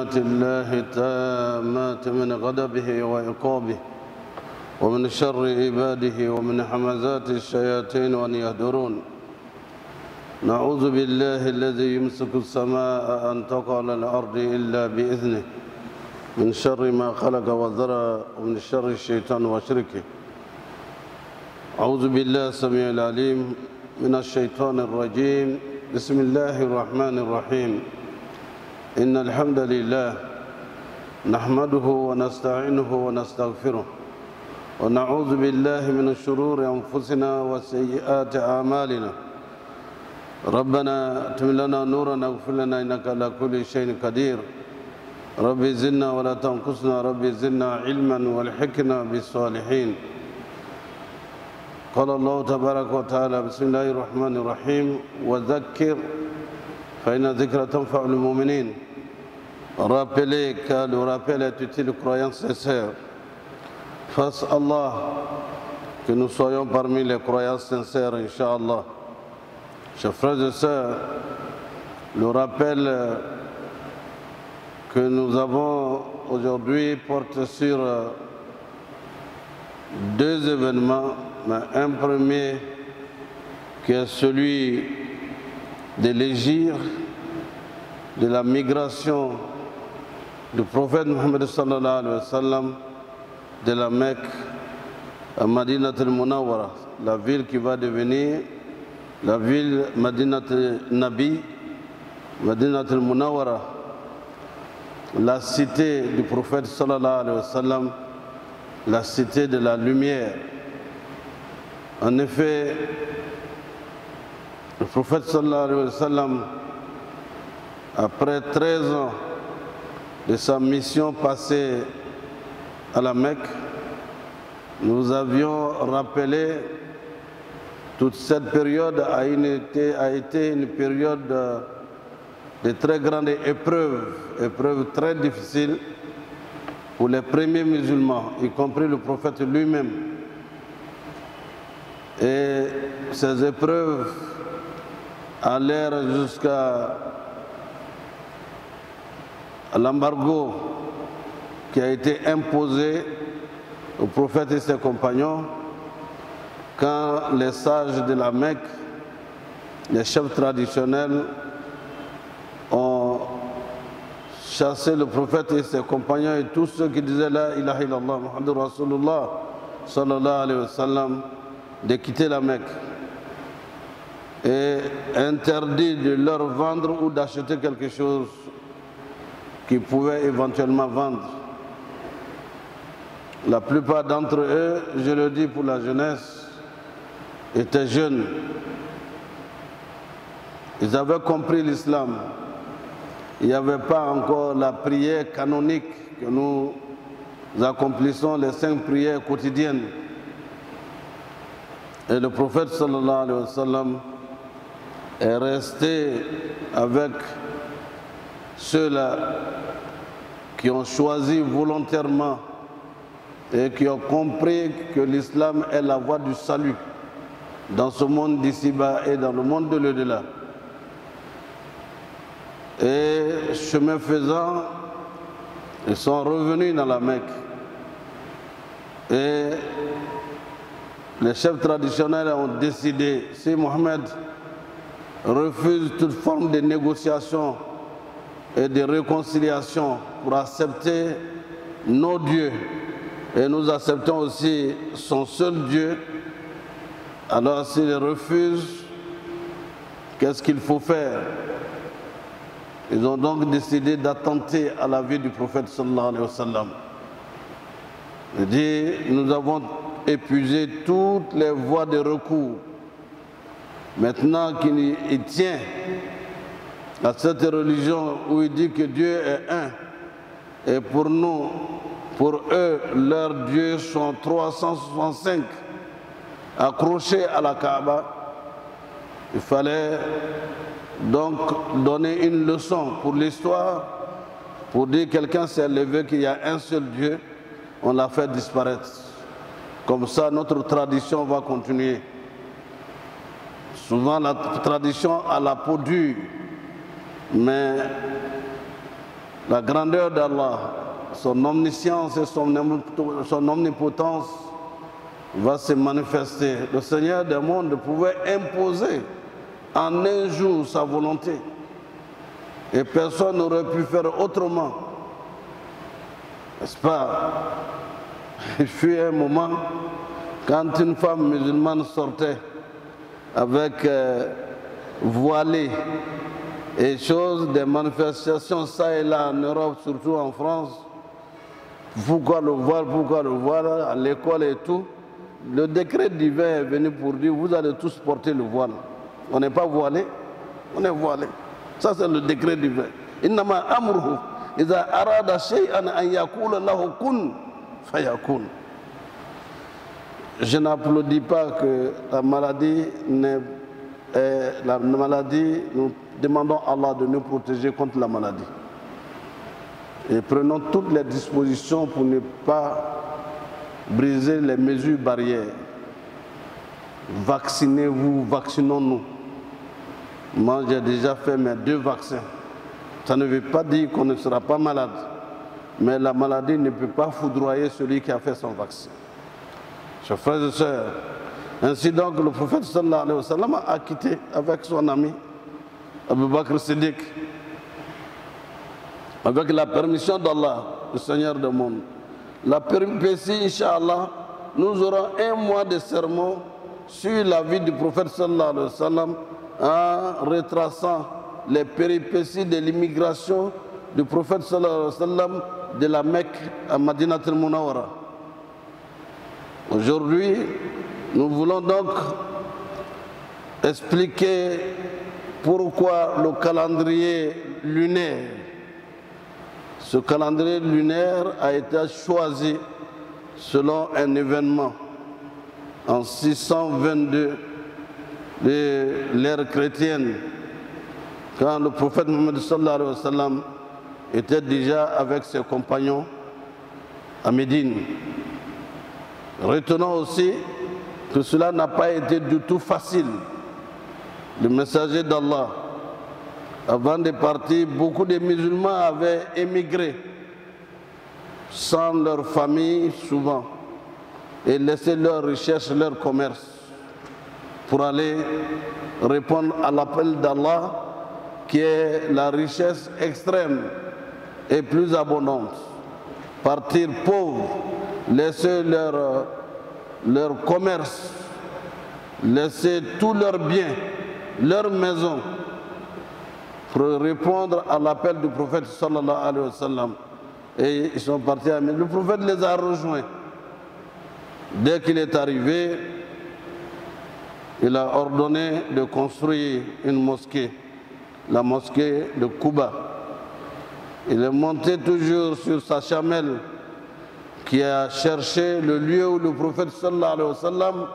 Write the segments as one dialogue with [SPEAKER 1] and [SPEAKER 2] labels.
[SPEAKER 1] كلمات الله التامات من غضبه وعقابه ومن شر عباده ومن همزات الشياطين وأن يهدرون. نعوذ بالله الذي يمسك السماء أن تقع على الأرض إلا بإذنه من شر ما خلق وذرى ومن شر الشيطان وشركه. أعوذ بالله السميع العليم من الشيطان الرجيم. بسم الله الرحمن الرحيم. إن الحمد لله نحمده ونستعينه ونستغفره ونعوذ بالله من شرور أنفسنا وسيئات أعمالنا. ربنا اتم لنا نورنا واغفر لنا إنك على كل شيء قدير. رب زدنا ولا تنقصنا، رب زدنا علما والحقنا بالصالحين. قال الله تبارك وتعالى بسم الله الرحمن الرحيم وذكر فإن الذكرى تنفع المؤمنين. Rappelez que le rappel est utile aux croyants sincères. Fasse Allah que nous soyons parmi les croyants sincères, Inch'Allah. Chers frères et sœurs, le rappel que nous avons aujourd'hui porte sur deux événements. Un premier qui est celui de l'hégire, de la migration du prophète Mohammed sallallahu alayhi wa sallam de la Mecque à Madinat al-Munawwara, la ville qui va devenir la ville Madinat al-Nabi, Madinat al-Munawwara, la cité du prophète sallallahu alayhi wa sallam, la cité de la lumière. En effet, le prophète sallallahu alayhi wa sallam, après 13 ans de sa mission passée à la Mecque, nous avions rappelé toute cette période a été une période de très grandes épreuves très difficiles pour les premiers musulmans, y compris le prophète lui-même. Et ces épreuves allèrent jusqu'à l'embargo qui a été imposé au prophète et ses compagnons quand les sages de la Mecque, les chefs traditionnels, ont chassé le prophète et ses compagnons et tous ceux qui disaient La ilaha illallah Muhammadur Rasulullah sallallahu alayhi wa sallam de quitter la Mecque et interdit de leur vendre ou d'acheter quelque chose qu'ils pouvaient éventuellement vendre. La plupart d'entre eux, je le dis pour la jeunesse, étaient jeunes. Ils avaient compris l'islam. Il n'y avait pas encore la prière canonique que nous accomplissons, les 5 prières quotidiennes. Et le prophète sallallahu alayhi wa sallam est resté avec ceux-là qui ont choisi volontairement et qui ont compris que l'islam est la voie du salut dans ce monde d'ici-bas et dans le monde de l'au-delà. Et chemin faisant, ils sont revenus dans la Mecque. Et les chefs traditionnels ont décidé, si Mohammed refuse toute forme de négociation et de réconciliation pour accepter nos dieux, et nous acceptons aussi son seul Dieu, alors s'il refuse, qu'est-ce qu'il faut faire? Ils ont donc décidé d'attenter à la vie du prophète sallallahu alayhi wa sallam. Il dit, nous avons épuisé toutes les voies de recours. Maintenant qu'il tient à cette religion où il dit que Dieu est un, et pour nous, pour eux, leurs dieux sont 365 accrochés à la Kaaba, il fallait donc donner une leçon pour l'histoire, pour dire que quelqu'un s'est levé qu'il y a un seul Dieu, on l'a fait disparaître. Comme ça, notre tradition va continuer. Souvent, la tradition a la peau dure, mais la grandeur d'Allah, son omniscience et son omnipotence va se manifester. Le Seigneur des mondes pouvait imposer en un jour sa volonté. Et personne n'aurait pu faire autrement. N'est-ce pas? Il fut un moment, quand une femme musulmane sortait avec voilée et choses, des manifestations ça et là en Europe, surtout en France. Pourquoi le voile, à l'école et tout. Le décret divin est venu pour dire, vous allez tous porter le voile. On n'est pas voilé, on est voilé. Ça c'est le décret divin. Innama amruhu idha arada shay'an an yaqula lahu kun fayakun. Je n'applaudis pas que la maladie, nous demandons à Allah de nous protéger contre la maladie. Et prenons toutes les dispositions pour ne pas briser les mesures barrières. Vaccinez-vous, vaccinons-nous. Moi, j'ai déjà fait mes 2 vaccins. Ça ne veut pas dire qu'on ne sera pas malade. Mais la maladie ne peut pas foudroyer celui qui a fait son vaccin. Chers frères et sœurs, ainsi donc le prophète sallallahu alayhi wa sallam a quitté avec son ami Abu Bakr Siddiq, avec la permission d'Allah, le Seigneur du monde. La péripétie, Inch'Allah, nous aurons 1 mois de sermon sur la vie du prophète sallallahu alayhi wa sallam en retraçant les péripéties de l'immigration du prophète sallallahu alayhi wa sallam de la Mecque à Madinat al-Munawwara. Aujourd'hui, nous voulons donc expliquer pourquoi le calendrier lunaire, ce calendrier lunaire a été choisi selon un événement en 622 de l'ère chrétienne, quand le prophète Mohammed sallallahu alayhi wa sallam était déjà avec ses compagnons à Médine. Retenons aussi que cela n'a pas été du tout facile. Le messager d'Allah, avant de partir, beaucoup de musulmans avaient émigré sans leur famille souvent et laissé leurs richesses, leur commerce pour aller répondre à l'appel d'Allah qui est la richesse extrême et plus abondante. Partir pauvres, laisser leur commerce, laisser tous leurs biens, leur maison, pour répondre à l'appel du prophète sallallahu alayhi wa sallam. Et ils sont partis à Médine. Le prophète les a rejoints. Dès qu'il est arrivé, il a ordonné de construire une mosquée, la mosquée de Kouba. Il est monté toujours sur sa chamelle qui a cherché le lieu où le prophète sallallahu alayhi wa sallam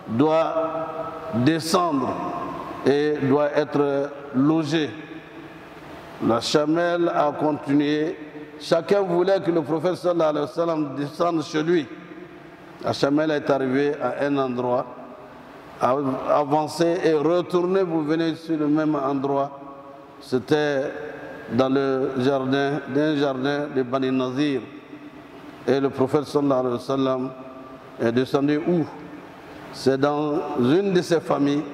[SPEAKER 1] doit descendre et doit être logé. La chamelle a continué. Chacun voulait que le prophète sallallahu alayhi wa sallam descende chez lui. La chamelle est arrivée à un endroit, a avancé et retourné pour venir sur le même endroit. C'était dans le jardin, d'un jardin de Bani Nazir. Et le prophète sallallahu alayhi wa sallam est descendu où? C'est dans une de ses familles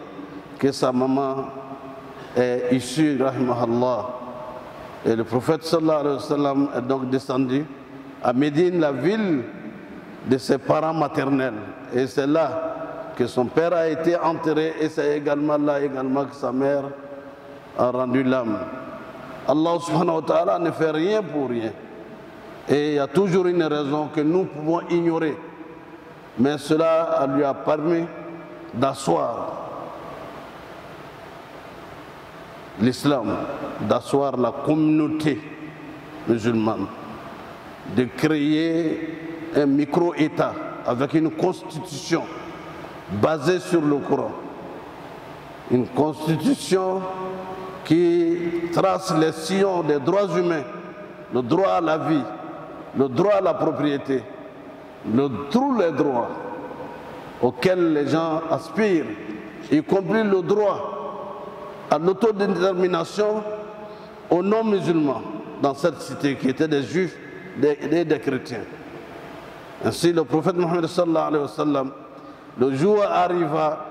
[SPEAKER 1] que sa maman est issue, rahimahullah. Et le prophète sallallahu alayhi wa sallam est donc descendu à Médine, la ville de ses parents maternels. Et c'est là que son père a été enterré et c'est également là que sa mère a rendu l'âme. Allah subhanahu wa ta'ala ne fait rien pour rien. Et il y a toujours une raison que nous pouvons ignorer. Mais cela lui a permis d'asseoir l'islam, d'asseoir la communauté musulmane, de créer un micro-État avec une constitution basée sur le Coran. Une constitution qui trace les sillons des droits humains, le droit à la vie, le droit à la propriété, tous les droits auxquels les gens aspirent, y compris le droit à l'autodétermination aux non-musulmans. dans cette cité qui étaient des juifs et des chrétiens. Ainsi, le prophète Mohammed sallallahu alayhi wa sallam, le jour arriva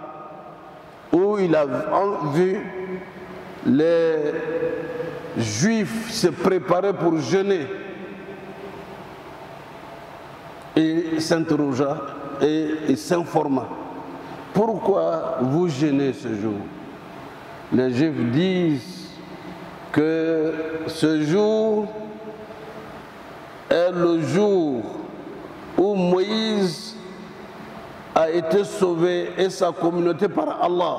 [SPEAKER 1] où il a vu les juifs se préparer pour jeûner. Il s'interrogea et il s'informa. Pourquoi vous jeûnez ce jour? Les juifs disent que ce jour est le jour où Moïse a été sauvé et sa communauté par Allah.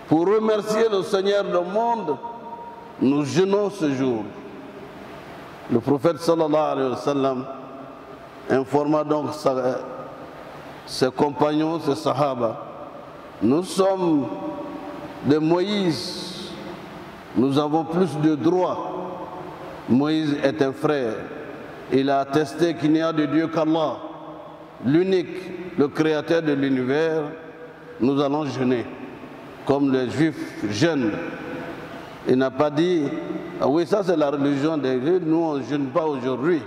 [SPEAKER 1] Pour remercier le Seigneur du monde, nous jeûnons ce jour. Le prophète sallallahu alayhi wa sallam informa donc ses compagnons, ses sahaba. Nous sommes de Moïse, nous avons plus de droits. Moïse est un frère. Il a attesté qu'il n'y a de Dieu qu'Allah, l'unique, le créateur de l'univers. Nous allons jeûner, comme les juifs jeûnent. Il n'a pas dit, ah oui, ça c'est la religion des juifs, nous on ne jeûne pas aujourd'hui.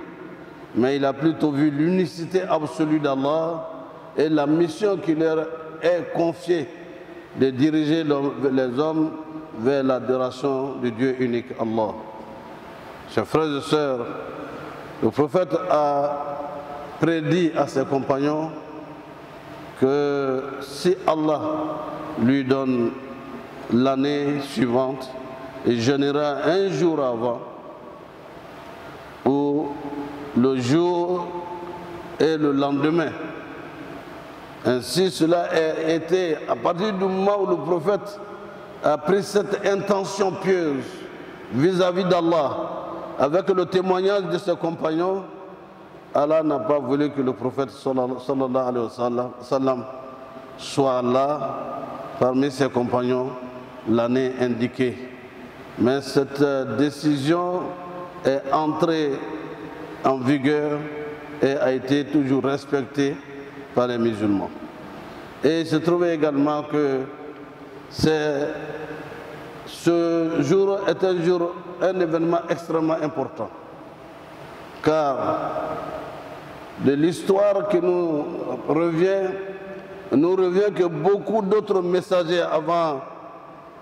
[SPEAKER 1] Mais il a plutôt vu l'unicité absolue d'Allah et la mission qui leur est confiée de diriger les hommes vers l'adoration du Dieu unique Allah. Chers frères et sœurs, le prophète a prédit à ses compagnons que si Allah lui donne l'année suivante, il jeûnera un jour avant, ou le jour et le lendemain. Ainsi, cela a été à partir du moment où le prophète a pris cette intention pieuse vis-à-vis d'Allah, avec le témoignage de ses compagnons. Allah n'a pas voulu que le prophète sallallahu alayhi wa sallam soit là parmi ses compagnons l'année indiquée. Mais cette décision est entrée en vigueur et a été toujours respectée par les musulmans. Et il se trouvait également que ce jour est un événement extrêmement important, car de l'histoire qui nous revient que beaucoup d'autres messagers avant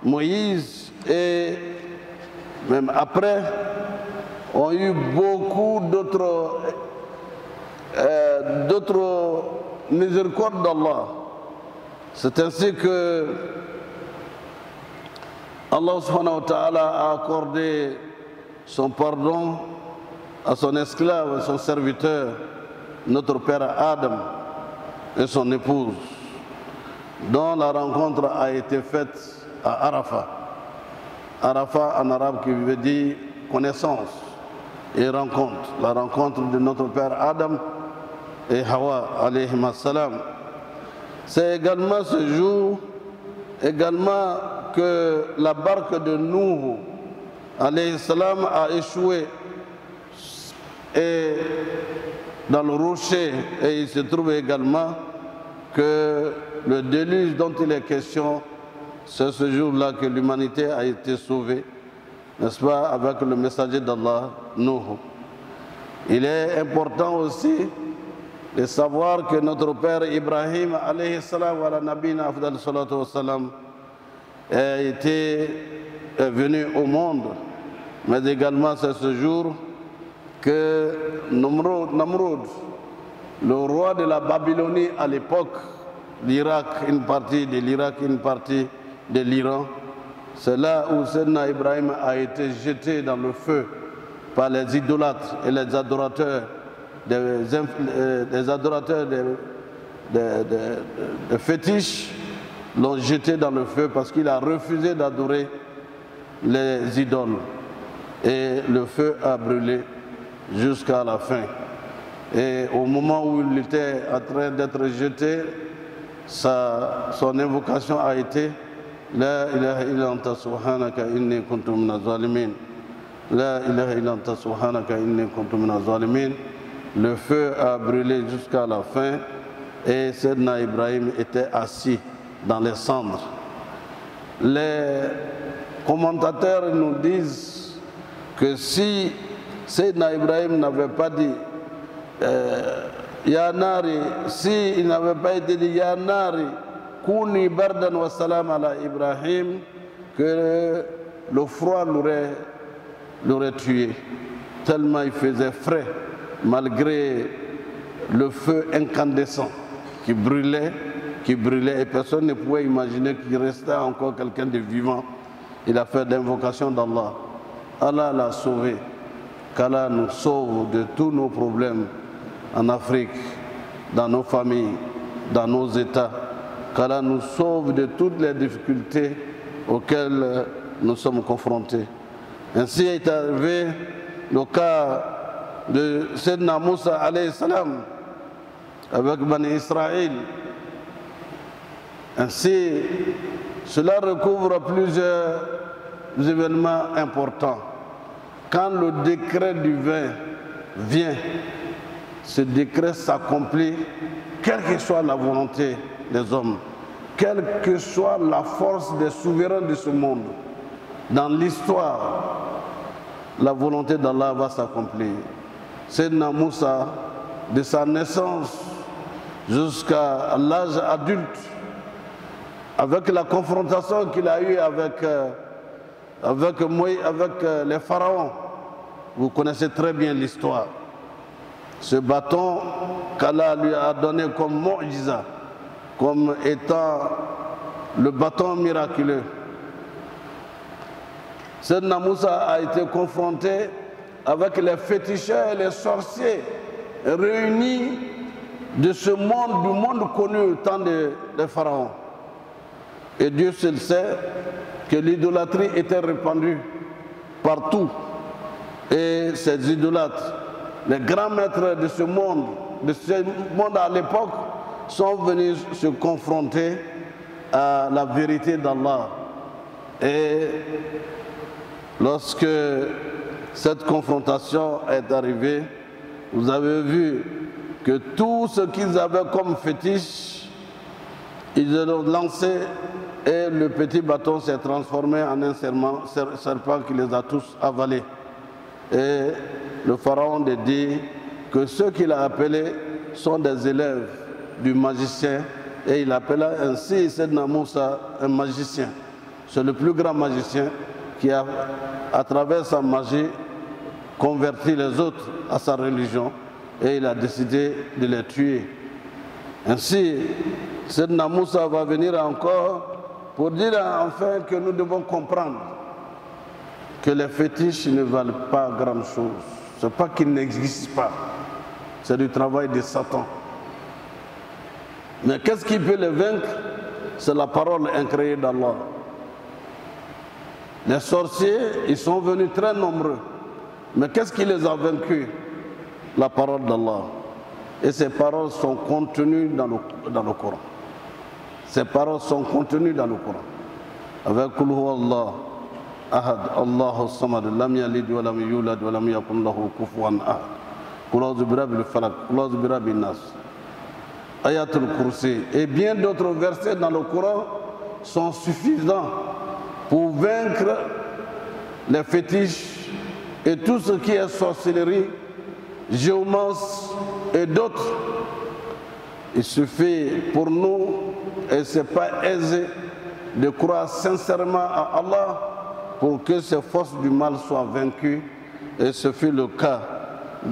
[SPEAKER 1] Moïse et même après ont eu beaucoup d'autres miséricordes d'Allah. C'est ainsi que Allah subhanahu wa ta'ala a accordé son pardon à son esclave, à son serviteur, notre père Adam et son épouse, dont la rencontre a été faite à Arafat. Arafat en arabe qui veut dire connaissance et rencontre. La rencontre de notre père Adam et Hawa alayhi salam. C'est également ce jour que la barque de Nuh alayhi salam a échoué et dans le rocher, et il se trouve également que le déluge dont il est question, c'est ce jour-là que l'humanité a été sauvée, n'est-ce pas, avec le messager d'Allah, Nuh. Il est important aussi de savoir que notre père Ibrahim alayhi salam wa nabina afdal salatu wa salam est venu au monde, mais également c'est ce jour que Namrud, le roi de la Babylonie à l'époque, l'Irak, une partie de l'Irak, une partie de l'Iran, c'est là où Sayyidina Ibrahim a été jeté dans le feu par les idolâtres et les adorateurs, des adorateurs de fétiches, l'ont jeté dans le feu parce qu'il a refusé d'adorer les idoles. Et le feu a brûlé jusqu'à la fin. Et au moment où il était en train d'être jeté, son invocation a été La ilaha illa anta subhanaka inni kuntu minaz zalimin. La ilaha illa anta subhanaka inni kuntu minaz zalimin. Le feu a brûlé jusqu'à la fin et Sayyidina Ibrahim était assis dans les cendres. Les commentateurs nous disent que si Sayyidina Ibrahim n'avait pas dit Ya Nari, si il n'avait pas été dit Ya Nari, Kuni Bardan wa Salam ala Ibrahim, que le froid l'aurait tué, tellement il faisait frais, malgré le feu incandescent qui brûlait, et personne ne pouvait imaginer qu'il restait encore quelqu'un de vivant. Il a fait d'invocation d'Allah. Allah l'a sauvé. Qu'Allah nous sauve de tous nos problèmes en Afrique, dans nos familles, dans nos États. Qu'Allah nous sauve de toutes les difficultés auxquelles nous sommes confrontés. Ainsi est arrivé le cas de Sayyidina Moussa alayhi salam avec Bani Israël. Ainsi, cela recouvre plusieurs événements importants. Quand le décret du vin vient, ce décret s'accomplit, quelle que soit la volonté des hommes, quelle que soit la force des souverains de ce monde. Dans l'histoire, la volonté d'Allah va s'accomplir. Sayyidina Moussa, de sa naissance jusqu'à l'âge adulte, avec la confrontation qu'il a eue avec les pharaons, vous connaissez très bien l'histoire. Ce bâton qu'Allah lui a donné comme mu'jiza, comme étant le bâton miraculeux. Sayyidina Moussa a été confronté avec les féticheurs et les sorciers réunis de ce monde, du monde connu au temps des pharaons. Et Dieu seul sait que l'idolâtrie était répandue partout. Et ces idolâtres, les grands maîtres de ce monde à l'époque, sont venus se confronter à la vérité d'Allah. Et lorsque cette confrontation est arrivée, vous avez vu que tout ce qu'ils avaient comme fétiche, ils l'ont lancé et le petit bâton s'est transformé en un serpent qui les a tous avalés. Et le pharaon dit que ceux qu'il a appelés sont des élèves du magicien, et il appela ainsi Sayyidina Moussa un magicien. C'est le plus grand magicien qui a, à travers sa magie, converti les autres à sa religion, et il a décidé de les tuer. Ainsi, Sayyidina Moussa va venir encore pour dire enfin que nous devons comprendre que les fétiches ne valent pas grand-chose. Ce n'est pas qu'ils n'existent pas, c'est du travail de Satan. Mais qu'est-ce qui peut les vaincre? C'est la parole incréée d'Allah. Les sorciers, ils sont venus très nombreux. Mais qu'est-ce qui les a vaincus? La parole d'Allah. Et ces paroles sont contenues dans le Coran. Ces paroles sont contenues dans le Coran. Avec Qul huwa Allah, Ahad, Allahu Samad, Lam yalid wa lam yulad wa lam yakun lahu kufuwan ahad. Qul a'udhu bi rabbil falaq, Qul a'udhu bi rabbin nas. Ayatul Kursi et bien d'autres versets dans le Coran sont suffisants pour vaincre les fétiches et tout ce qui est sorcellerie, géomance et d'autres. Il suffit pour nous, et ce n'est pas aisé, de croire sincèrement à Allah pour que ces forces du mal soient vaincues. Et ce fut le cas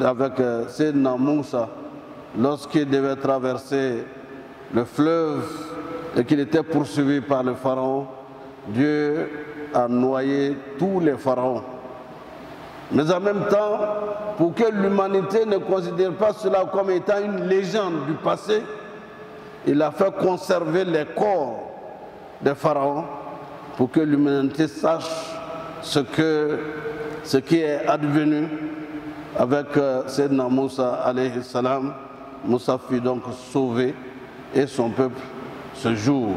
[SPEAKER 1] avec Sayyidina Moussa lorsqu'il devait traverser le fleuve et qu'il était poursuivi par le pharaon. Dieu a noyé tous les pharaons. Mais en même temps, pour que l'humanité ne considère pas cela comme étant une légende du passé, il a fait conserver les corps des pharaons pour que l'humanité sache ce qui est advenu avec Sayyidina Moussa alayhi salam. Moussa fut donc sauvé et son peuple ce jour.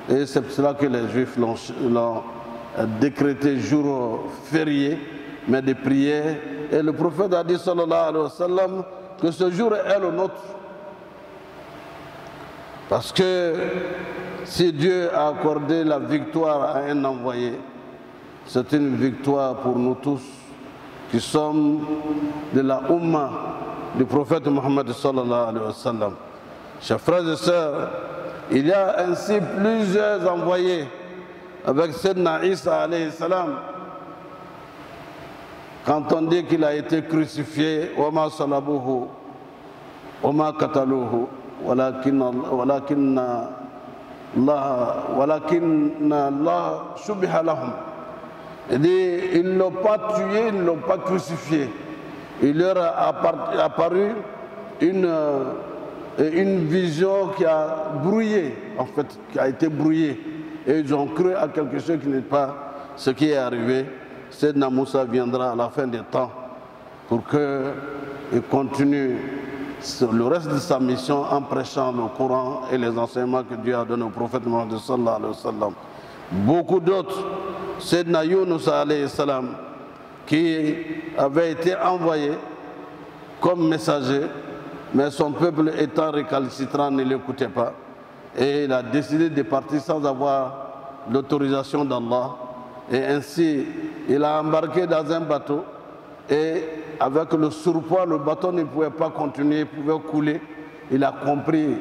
[SPEAKER 1] Et c'est pour cela que les Juifs l'ont décrété jour férié, mais de prière. Et le prophète a dit sallallahu alayhi wa sallam que ce jour est le nôtre. Parce que si Dieu a accordé la victoire à un envoyé, c'est une victoire pour nous tous. qui sommes de la Ummah du prophète Mohammed sallallahu alayhi wa sallam. Chers frères et sœurs, il y a ainsi plusieurs envoyés avec Sayyidina Isa alayhi salam. Quand on dit qu'il a été crucifié, وَمَا صَلَبُوهُ وَمَا قَتَلُوهُ وَلَكِنَّ اللَّهَ شُبِّهَ لَهُمْ. Il dit, ils ne l'ont pas tué, ils ne l'ont pas crucifié. Il leur a apparu une vision qui a brouillé, en fait, qui a été brouillée. Et ils ont cru à quelque chose qui n'est pas ce qui est arrivé. Sayyidina Moussa viendra à la fin des temps pour qu'il continue le reste de sa mission en prêchant le Coran et les enseignements que Dieu a donnés au prophète Mohammed sallallahu alayhi wa sallam. Beaucoup d'autres, Sayyidina Yunus alayhi salam, qui avait été envoyé comme messager, mais son peuple étant récalcitrant ne l'écoutait pas. Et il a décidé de partir sans avoir l'autorisation d'Allah. Et ainsi, il a embarqué dans un bateau et avec le surpoids, le bateau ne pouvait pas continuer, il pouvait couler. Il a compris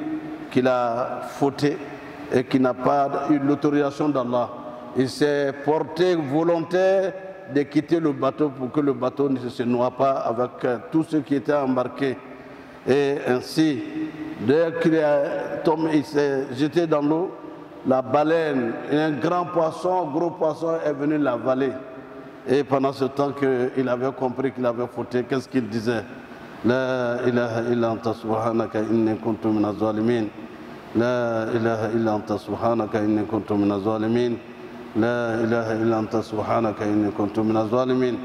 [SPEAKER 1] qu'il a fauté et qu'il n'a pas eu l'autorisation d'Allah. Il s'est porté volontaire de quitter le bateau pour que le bateau ne se noie pas avec tous ceux qui étaient embarqués. Et ainsi, dès qu'il s'est jeté dans l'eau, la baleine, un grand poisson, gros poisson est venu l'avaler. Et pendant ce temps qu'il avait compris qu'il avait fauté, qu'est-ce qu'il disait? La ilaha illa anta subhanaka inni kuntu minaz zalimin. La ilaha illa anta subhanaka inni kuntu minaz zalimin. La ilaha illa anta subhanaka inni kuntu minaz zalimin.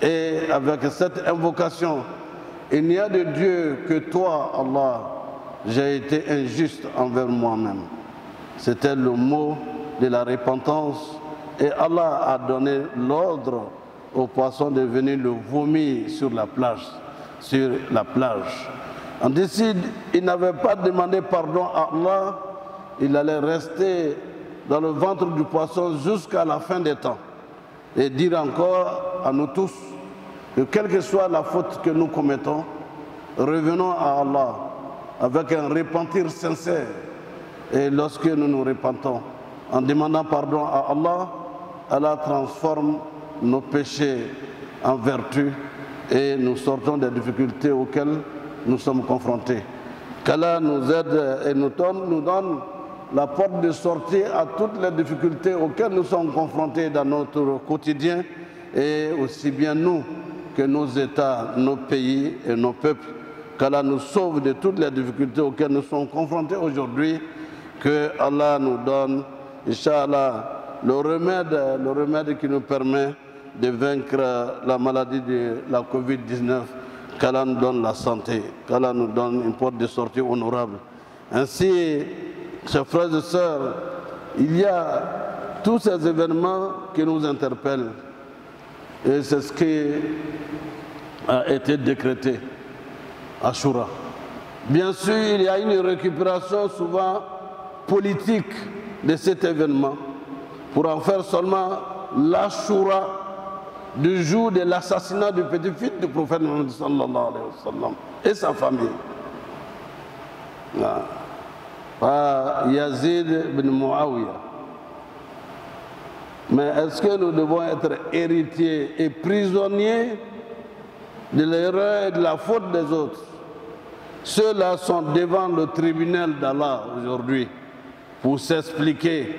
[SPEAKER 1] Et avec cette invocation, il n'y a de Dieu que toi, Allah. J'ai été injuste envers moi-même. C'était le mot de la repentance. Et Allah a donné l'ordre au poisson de venir le vomir sur la plage. On décide, il n'avait pas demandé pardon à Allah, il allait rester dans le ventre du poisson jusqu'à la fin des temps. Et dire encore à nous tous que quelle que soit la faute que nous commettons, revenons à Allah avec un repentir sincère. Et lorsque nous nous repentons, en demandant pardon à Allah, Allah transforme nos péchés en vertu et nous sortons des difficultés auxquelles nous sommes confrontés. Qu'Allah nous aide et nous donne la porte de sortie à toutes les difficultés auxquelles nous sommes confrontés dans notre quotidien, et aussi bien nous que nos États, nos pays et nos peuples. Qu'Allah nous sauve de toutes les difficultés auxquelles nous sommes confrontés aujourd'hui. Que Allah nous donne, Inch'Allah, le remède qui nous permet de vaincre la maladie de la Covid-19. Qu'Allah nous donne la santé, qu'Allah nous donne une porte de sortie honorable. Ainsi, chers frères et sœurs, il y a tous ces événements qui nous interpellent. Et c'est ce qui a été décrété à Ashura. Bien sûr, il y a une récupération souvent politique de cet événement pour en faire seulement l'Ashura du jour de l'assassinat du petit-fils du prophète Mohammed sallallahu alayhi wa sallam et sa famille. Pas Yazid bin Muawiyah. Mais est-ce que nous devons être héritiers et prisonniers de l'erreur et de la faute des autres? Ceux-là sont devant le tribunal d'Allah aujourd'hui pour s'expliquer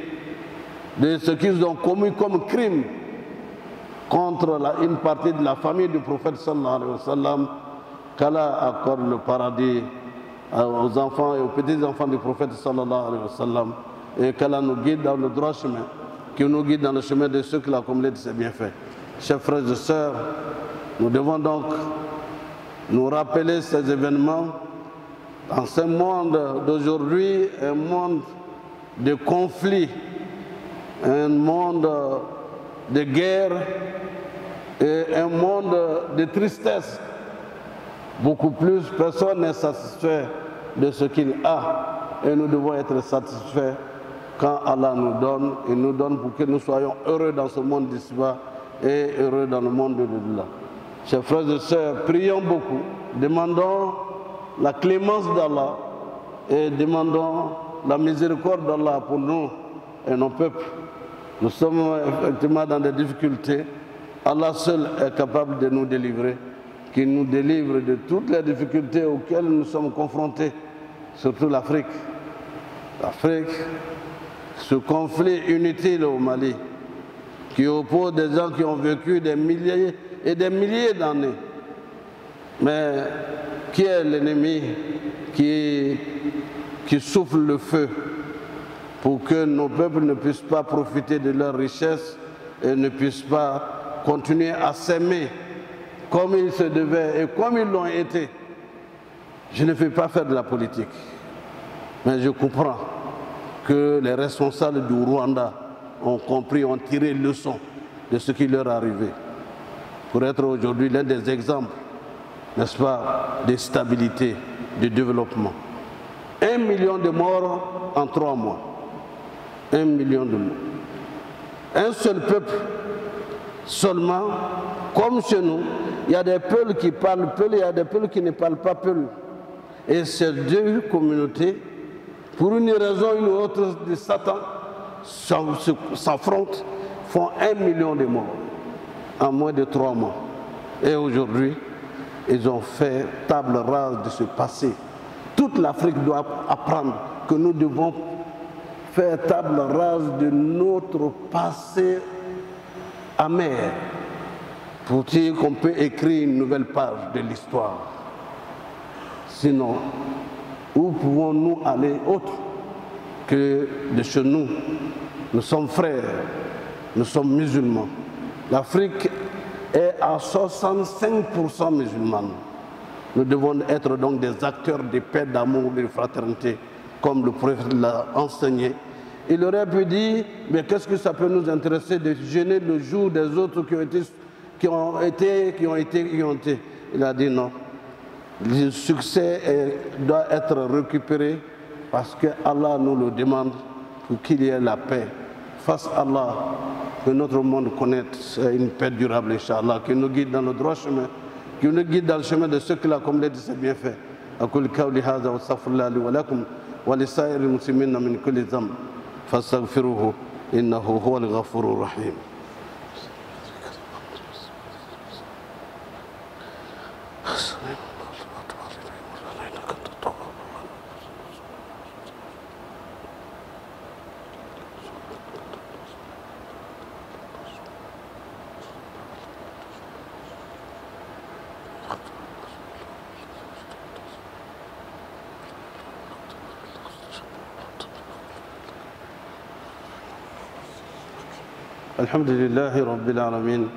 [SPEAKER 1] de ce qu'ils ont commis comme crime contre une partie de la famille du prophète sallallahu alayhi wa sallam. Qu'Allah accorde le paradis aux enfants et aux petits-enfants du prophète sallallahu alayhi wa sallam, et qu'Allah nous guide dans le droit chemin, qu'il nous guide dans le chemin de ceux qui l'ont accumulé de ses bienfaits. Chers frères et sœurs, nous devons donc nous rappeler ces événements dans ce monde d'aujourd'hui, un monde de conflits, un monde de guerre et un monde de tristesse. Beaucoup plus, personne n'est satisfait de ce qu'il a, et nous devons être satisfaits quand Allah nous donne, et nous donne pour que nous soyons heureux dans ce monde d'ici-bas et heureux dans le monde de l'au-delà. Chers frères et sœurs, prions beaucoup, demandons la clémence d'Allah et demandons la miséricorde d'Allah pour nous et nos peuples. Nous sommes effectivement dans des difficultés. Allah seul est capable de nous délivrer, qu'il nous délivre de toutes les difficultés auxquelles nous sommes confrontés, surtout l'Afrique. L'Afrique, ce conflit inutile au Mali, qui oppose des gens qui ont vécu des milliers et des milliers d'années. Mais qui est l'ennemi qui souffle le feu pour que nos peuples ne puissent pas profiter de leurs richesses et ne puissent pas continuer à s'aimer comme ils se devaient et comme ils l'ont été. Je ne vais pas faire de la politique, mais je comprends que les responsables du Rwanda ont compris, ont tiré leçon de ce qui leur est arrivé, pour être aujourd'hui l'un des exemples, n'est-ce pas, de stabilité, de développement. 1 million de morts en 3 mois. 1 million de morts. Un seul peuple seulement, comme chez nous, il y a des peuples qui parlent peul et il y a des peuples qui ne parlent pas peul. Et ces deux communautés, pour une raison ou une autre de Satan, s'affrontent, font 1 million de morts en moins de 3 mois. Et aujourd'hui, ils ont fait table rase de ce passé. Toute l'Afrique doit apprendre que nous devons faire table rase de notre passé amer pour dire qu'on peut écrire une nouvelle page de l'histoire. Sinon, où pouvons-nous aller autre que de chez nous? Nous sommes frères, nous sommes musulmans. L'Afrique est à 65% musulmane. Nous devons être donc des acteurs de paix, d'amour, de fraternité, comme le prophète l'a enseigné. Il aurait pu dire, mais qu'est-ce que ça peut nous intéresser de gêner le jour des autres qui ont été. Il a dit non. Le succès doit être récupéré parce que Allah nous le demande pour qu'il y ait la paix. Fasse Allah que notre monde connaisse une paix durable, Inch'Allah, qui nous guide dans le droit chemin, qui nous guide dans le chemin de ceux qui l'ont comblé de ses bienfaits. أقول قولي هذا واستغفر الله لي ولكم ولسائر المسلمين من كل ذنب فاستغفروه إنه هو الغفور الرحيم. الحمد لله رب العالمين